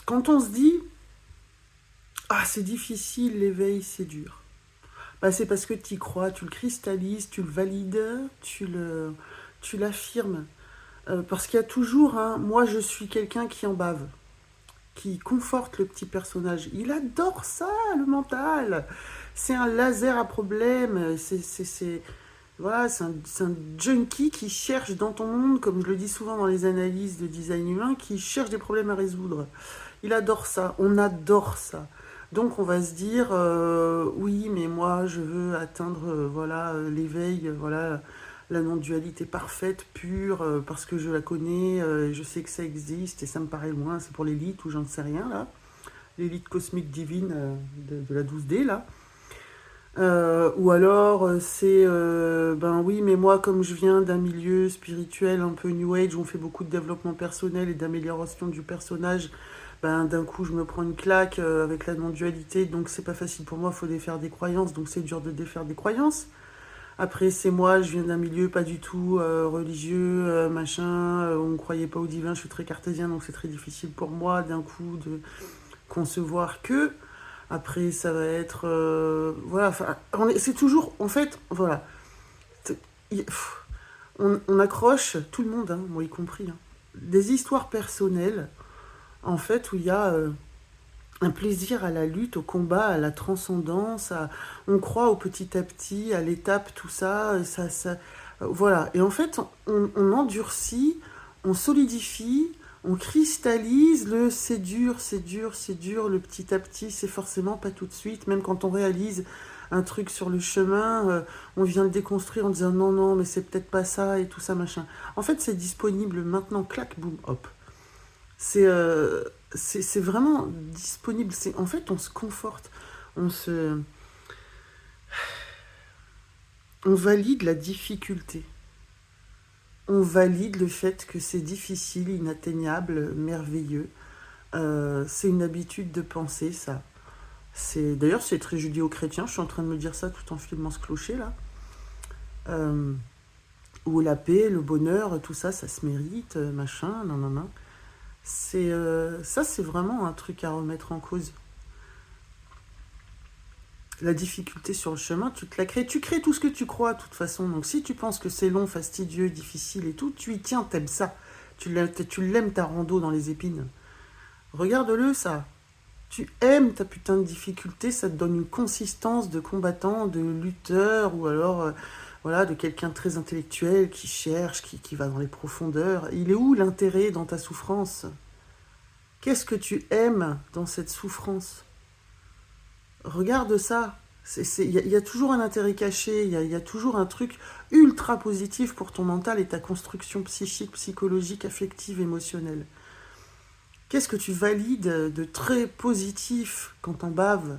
quand on se dit ah, c'est difficile, l'éveil, c'est dur. Bah, c'est parce que tu y crois, tu le cristallises, tu le valides, tu l'affirmes. Parce qu'il y a toujours un moi je suis quelqu'un qui en bave, qui conforte le petit personnage. Il adore ça, le mental. C'est un laser à problème. Voilà, c'est un junkie qui cherche dans ton monde, comme je le dis souvent dans les analyses de design humain, qui cherche des problèmes à résoudre. Il adore ça, on adore ça. Donc on va se dire, oui, mais moi je veux atteindre voilà, l'éveil, voilà, la non-dualité parfaite, pure, parce que je la connais, je sais que ça existe et ça me paraît loin, c'est pour l'élite ou j'en sais rien là, l'élite cosmique divine de la 12D là. Ou alors c'est, ben oui, mais moi comme je viens d'un milieu spirituel un peu New Age, où on fait beaucoup de développement personnel et d'amélioration du personnage, ben, d'un coup je me prends une claque avec la non-dualité, donc c'est pas facile pour moi, il faut défaire des croyances, donc c'est dur de défaire des croyances. Après c'est moi, je viens d'un milieu pas du tout religieux, machin, on ne croyait pas au divin, je suis très cartésien, donc c'est très difficile pour moi d'un coup de concevoir que. Après ça va être... voilà, enfin, c'est toujours, en fait, voilà, on accroche, tout le monde, hein, moi y compris, hein, des histoires personnelles, en fait, où il y a un plaisir à la lutte, au combat, à la transcendance. On croit au petit à petit, à l'étape, tout ça. Voilà. Et en fait, on endurcit, on solidifie, on cristallise le c'est dur, c'est dur, c'est dur. Le petit à petit, c'est forcément pas tout de suite. Même quand on réalise un truc sur le chemin, on vient le déconstruire en disant non, non, mais c'est peut-être pas ça et tout ça, machin. En fait, c'est disponible maintenant, clac, boum, hop. C'est c'est vraiment disponible. En fait, on se conforte, on, se, on valide la difficulté. On valide le fait que c'est difficile, inatteignable, merveilleux. C'est une habitude de penser, ça. D'ailleurs, c'est très judéo-chrétien. Je suis en train de me dire ça tout en filmant ce clocher, là. Euh, où la paix, le bonheur, tout ça, ça se mérite, machin, non, non, non. Ça, c'est vraiment un truc à remettre en cause. La difficulté sur le chemin, tu te la crées. Tu crées tout ce que tu crois, de toute façon. Donc si tu penses que c'est long, fastidieux, difficile et tout, tu y tiens, t'aimes ça. Tu l'aimes ta rando dans les épines. Regarde-le, ça. Tu aimes ta putain de difficulté, ça te donne une consistance de combattant, de lutteur, ou alors voilà, de quelqu'un de très intellectuel qui cherche, qui va dans les profondeurs. Il est où l'intérêt dans ta souffrance? Qu'est-ce que tu aimes dans cette souffrance? Regarde ça. Y a toujours un intérêt caché, y a toujours un truc ultra positif pour ton mental et ta construction psychique, psychologique, affective, émotionnelle. Qu'est-ce que tu valides de très positif quand t'en baves?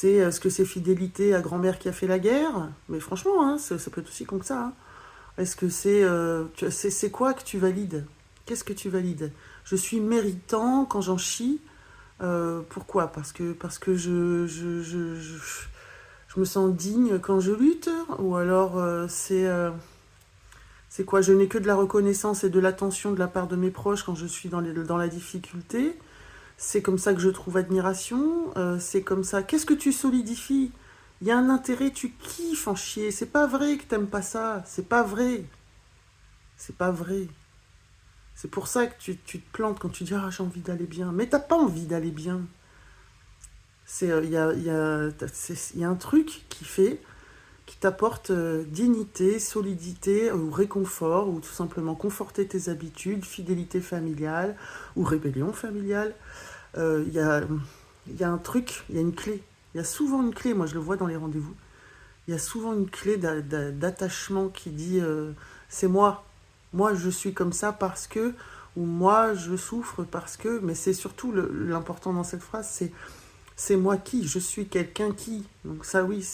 Est-ce que c'est fidélité à grand-mère qui a fait la guerre? Mais franchement, hein, ça peut être aussi con que ça. Hein. Est-ce que c'est quoi que tu valides? Qu'est-ce que tu valides? Je suis méritant quand j'en chie. Pourquoi? Parce que je me sens digne quand je lutte? Ou alors c'est quoi? Je n'ai que de la reconnaissance et de l'attention de la part de mes proches quand je suis dans la difficulté? C'est comme ça que je trouve admiration? C'est comme ça. Qu'est-ce que tu solidifies? Il y a un intérêt, tu kiffes en chier. C'est pas vrai que t'aimes pas ça. C'est pas vrai. C'est pas vrai. C'est pour ça que tu te plantes quand tu dis ah j'ai envie d'aller bien. Mais t'as pas envie d'aller bien. Y a un truc qui t'apporte dignité, solidité ou réconfort, ou tout simplement conforter tes habitudes, fidélité familiale ou rébellion familiale. Il y a un truc, il y a une clé. Il y a souvent une clé, moi je le vois dans les rendez-vous. Il y a souvent une clé d'attachement qui dit c'est moi. Moi je suis comme ça parce que, ou moi je souffre parce que, mais c'est surtout l'important dans cette phrase, c'est moi qui, je suis quelqu'un qui. Donc ça oui,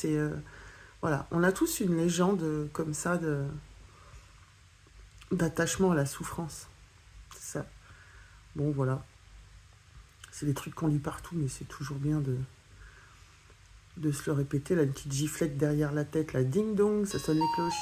voilà, on a tous une légende comme ça d'attachement à la souffrance. C'est ça. Bon voilà, c'est des trucs qu'on lit partout, mais c'est toujours bien de se le répéter. Là, une petite giflette derrière la tête, là, ding dong, ça sonne les cloches.